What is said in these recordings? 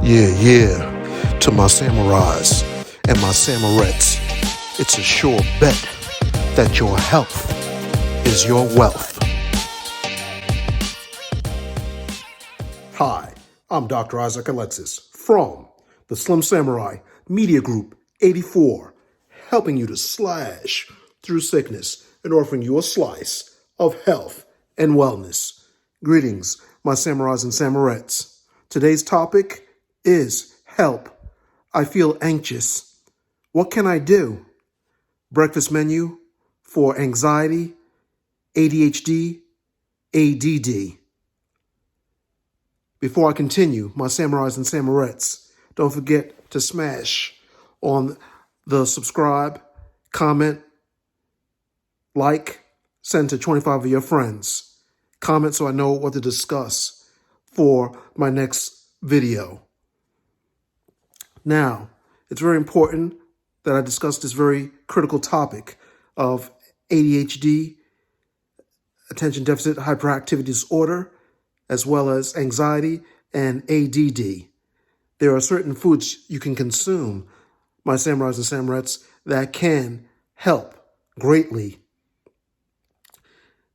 Yeah, to my samurais and my samurettes, it's a sure bet that your health is your wealth. Hi, I'm Dr. Isaac Alexis from the Slim Samurai Media Group 84, helping you to slash through sickness and offering you a slice of health and wellness. Greetings, my samurais and samurettes. Today's topic is help. I feel anxious. What can I do? Breakfast menu for anxiety, ADHD, ADD. Before I continue, my samurais and samurettes, don't forget to smash on the subscribe, comment, like, send to 25 of your friends. Comment so I know what to discuss for my next video. Now, it's very important that I discuss this very critical topic of ADHD, attention deficit hyperactivity disorder, as well as anxiety and ADD. There are certain foods you can consume, my samurais and samurettes, that can help greatly.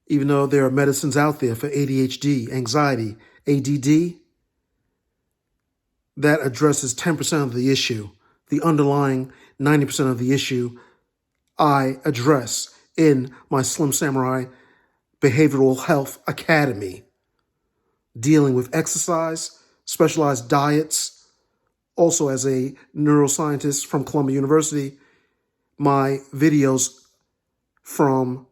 Even though there are medicines out there for ADHD, anxiety, ADD, that addresses 10% of the issue. The underlying 90% of the issue I address in my Slim Samurai Behavioral Health Academy, dealing with exercise, specialized diets. Also, as a neuroscientist from Columbia University, my videos from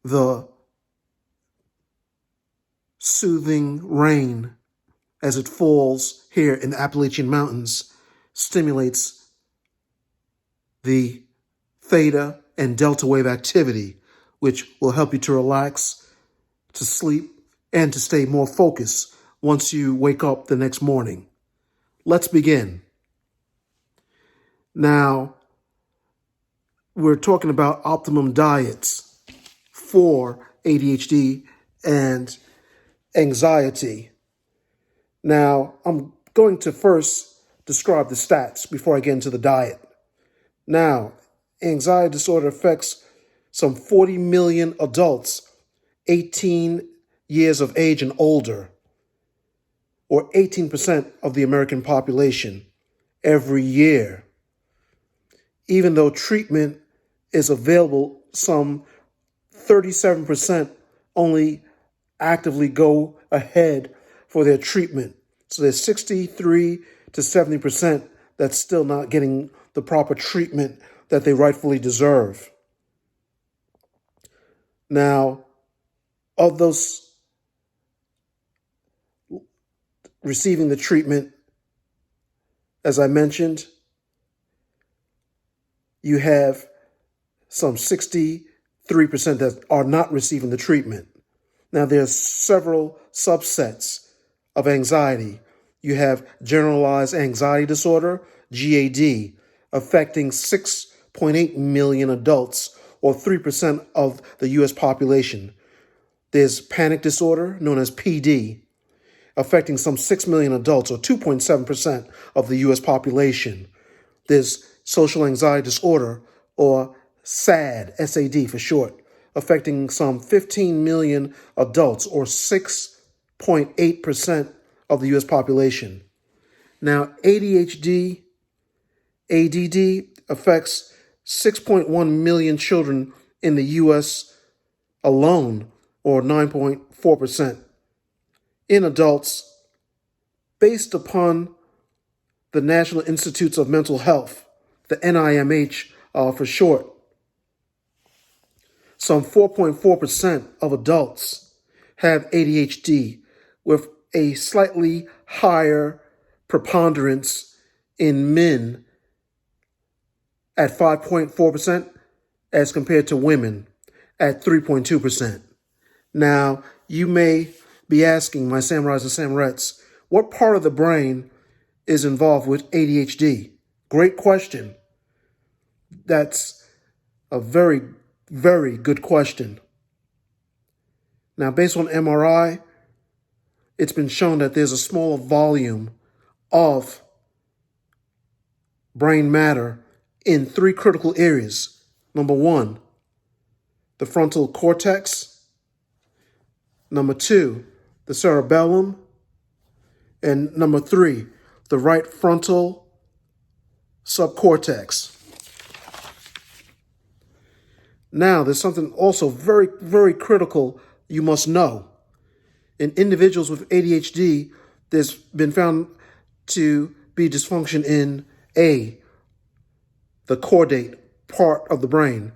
the soothing rain as it falls here in the Appalachian Mountains stimulates the theta and delta wave activity, which will help you to relax, to sleep, and to stay more focused once you wake up the next morning. Let's begin. Now, we're talking about optimum diets for ADHD and anxiety. Now, I'm going to first describe the stats before I get into the diet. Now, anxiety disorder affects some 40 million adults 18 years of age and older, or 18% of the American population every year. Even though treatment is available, some 37% only actively go ahead for their treatment. So there's 63 to 70% that's still not getting the proper treatment that they rightfully deserve. Now, of those receiving the treatment, as I mentioned, you have some 63% that are not receiving the treatment. Now, there's several subsets of anxiety. You have Generalized Anxiety Disorder, GAD, affecting 6.8 million adults, or 3% of the U.S. population. There's Panic Disorder, known as PD, affecting some 6 million adults, or 2.7% of the U.S. population. There's Social Anxiety Disorder, or SAD, SAD for short, affecting some 15 million adults, or 6.8% of the U.S. population. Now, ADHD, ADD affects 6.1 million children in the U.S. alone, or 9.4%. In adults, based upon the National Institutes of Mental Health, the NIMH for short, some 4.4% of adults have ADHD, with a slightly higher preponderance in men at 5.4% as compared to women at 3.2%. Now, you may be asking, my samurais and samurettes, what part of the brain is involved with ADHD? Great question. That's a very, very good question. Now, based on MRI, it's been shown that there's a smaller volume of brain matter in 3 critical areas. Number 1, the frontal cortex. Number 2, the cerebellum. And number 3, the right frontal subcortex. Now, there's something also very, very critical you must know. In individuals with ADHD, there's been found to be dysfunction in A, the caudate part of the brain,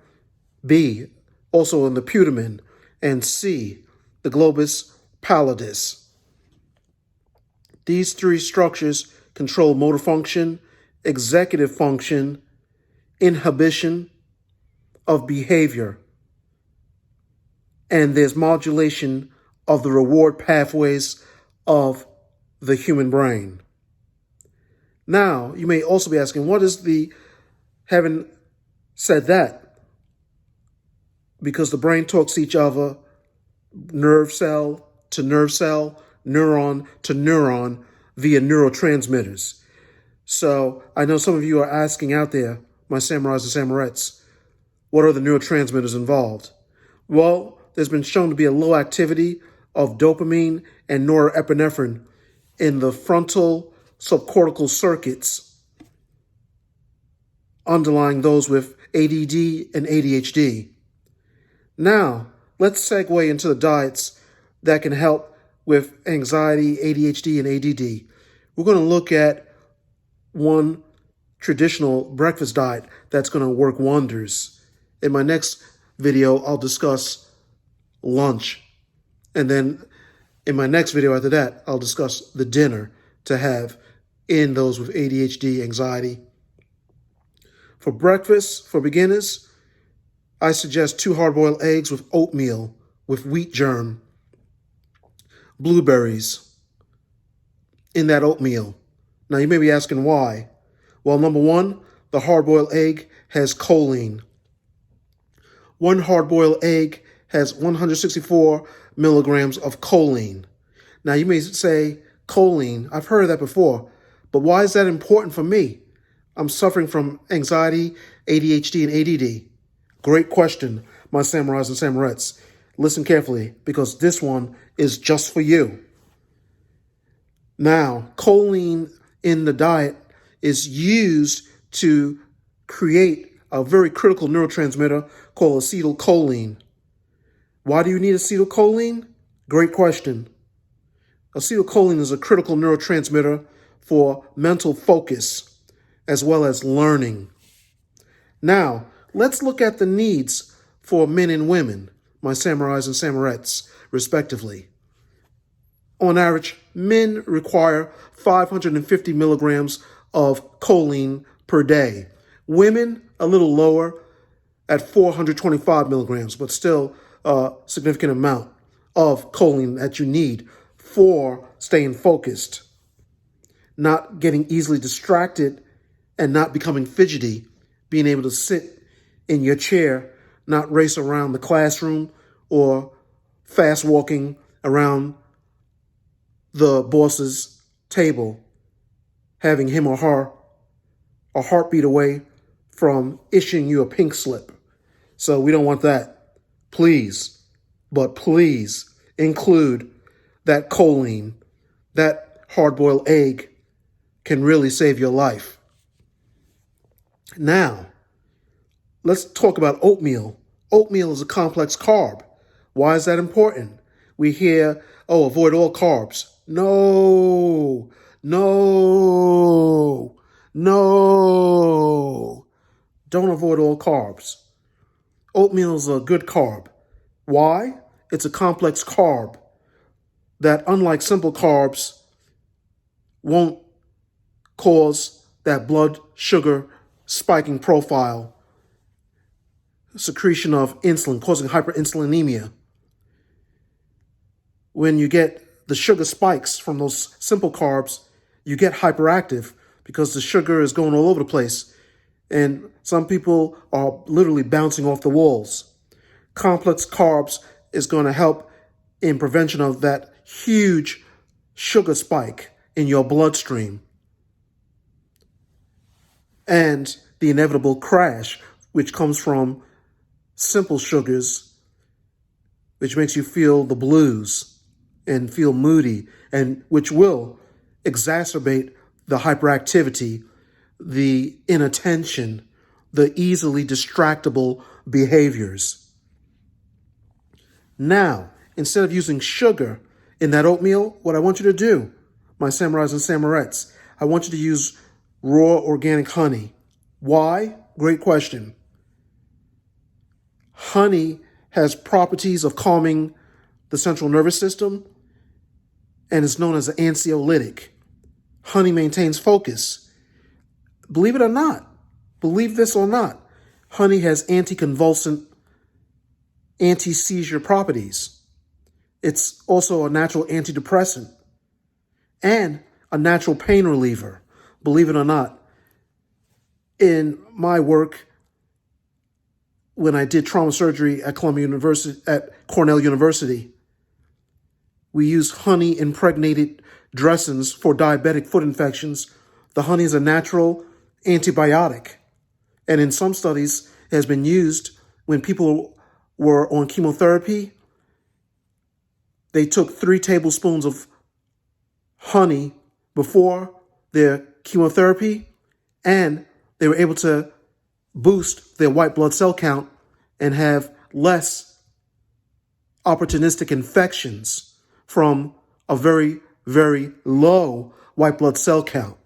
B, also in the putamen, and C, the globus pallidus. These 3 structures control motor function, executive function, inhibition of behavior, and there's modulation of the reward pathways of the human brain. Now, you may also be asking, what is the, having said that, because the brain talks to each other, nerve cell to nerve cell, neuron to neuron via neurotransmitters. So I know some of you are asking out there, my samurais and samurettes, what are the neurotransmitters involved? Well, there's been shown to be a low activity of dopamine and norepinephrine in the frontal subcortical circuits underlying those with ADD and ADHD. Now, let's segue into the diets that can help with anxiety, ADHD, and ADD. We're going to look at one traditional breakfast diet that's going to work wonders. In my next video, I'll discuss lunch. And then in my next video after that, I'll discuss the dinner to have in those with ADHD, anxiety. For breakfast, for beginners, I suggest 2 hard-boiled eggs with oatmeal, with wheat germ, blueberries in that oatmeal. Now, you may be asking why. Well, number 1, the hard-boiled egg has choline. 1 hard-boiled egg has 164 milligrams of choline. Now, you may say, choline, I've heard of that before, but why is that important for me? I'm suffering from anxiety, ADHD, and ADD. Great question, my samurais and samurettes. Listen carefully, because this one is just for you. Now, choline in the diet is used to create a very critical neurotransmitter called acetylcholine. Why do you need acetylcholine? Great question. Acetylcholine is a critical neurotransmitter for mental focus as well as learning. Now, let's look at the needs for men and women, my samurais and samurettes, respectively. On average, men require 550 milligrams of choline per day. Women, a little lower at 425 milligrams, but still a significant amount of choline that you need for staying focused, not getting easily distracted and not becoming fidgety, being able to sit in your chair, not race around the classroom or fast walking around the boss's table, having him or her a heartbeat away from issuing you a pink slip. So we don't want that. Please, but please include that choline. That hard-boiled egg can really save your life. Now, let's talk about oatmeal. Oatmeal is a complex carb. Why is that important? We hear, oh, avoid all carbs. No, no, no. Don't avoid all carbs. Oatmeal is a good carb. Why? It's a complex carb that, unlike simple carbs, won't cause that blood sugar spiking profile, secretion of insulin, causing hyperinsulinemia. When you get the sugar spikes from those simple carbs, you get hyperactive because the sugar is going all over the place. And some people are literally bouncing off the walls. Complex carbs is going to help in prevention of that huge sugar spike in your bloodstream and the inevitable crash, which comes from simple sugars, which makes you feel the blues and feel moody, and which will exacerbate the hyperactivity, the inattention, the easily distractible behaviors. Now, instead of using sugar in that oatmeal, what I want you to do, my samurais and samurettes, I want you to use raw organic honey. Why? Great question. Honey has properties of calming the central nervous system and is known as an anxiolytic. Honey maintains focus. Believe it or not, believe this or not, honey has anticonvulsant, anti-seizure properties. It's also a natural antidepressant and a natural pain reliever. Believe it or not, in my work, when I did trauma surgery at Cornell University, we use honey impregnated dressings for diabetic foot infections. The honey is a natural antibiotic, and in some studies it has been used when people were on chemotherapy. They took 3 tablespoons of honey before their chemotherapy, and they were able to boost their white blood cell count and have less opportunistic infections from a very, very low white blood cell count.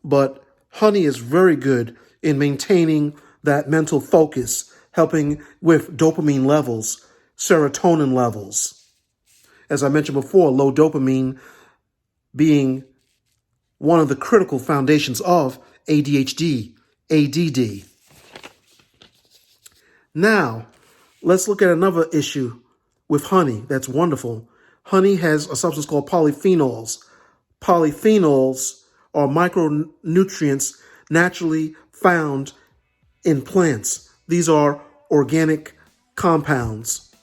But honey is very good in maintaining that mental focus, helping with dopamine levels, serotonin levels. As I mentioned before, low dopamine being one of the critical foundations of ADHD, ADD. Now, let's look at another issue with honey that's wonderful. Honey has a substance called polyphenols. Polyphenols are micronutrients naturally found in plants. These are organic compounds.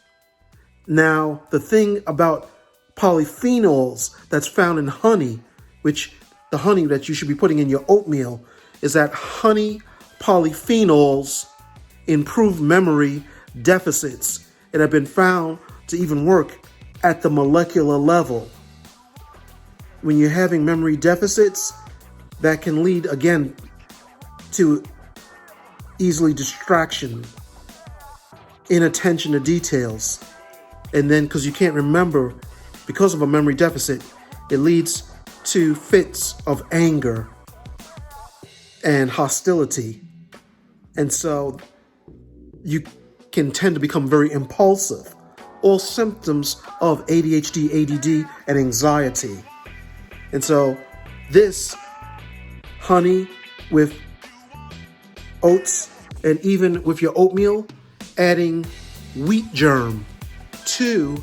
Now, the thing about polyphenols that's found in honey, which the honey that you should be putting in your oatmeal, is that honey polyphenols improve memory deficits and have been found to even work at the molecular level. When you're having memory deficits, that can lead, again, to easily distraction, inattention to details. And then, because you can't remember, because of a memory deficit, it leads to fits of anger and hostility. And so you can tend to become very impulsive. All symptoms of ADHD, ADD, and anxiety. And so this honey with oats, and even with your oatmeal, adding wheat germ to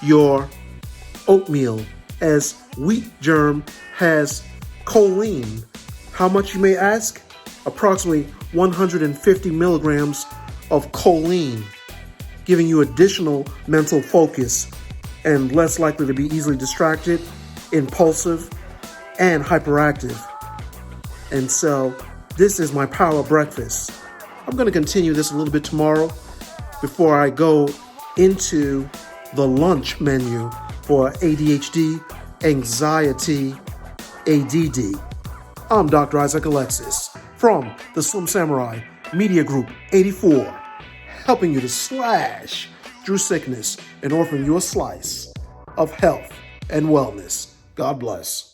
your oatmeal, as wheat germ has choline. How much, you may ask? Approximately 150 milligrams of choline, giving you additional mental focus and less likely to be easily distracted, impulsive, and hyperactive. And so this is my power breakfast. I'm going to continue this a little bit tomorrow before I go into the lunch menu for ADHD, anxiety, ADD. I'm Dr. Isaac Alexis from the Slim Samurai Media Group 84, helping you to slash through sickness and offering you a slice of health and wellness. God bless.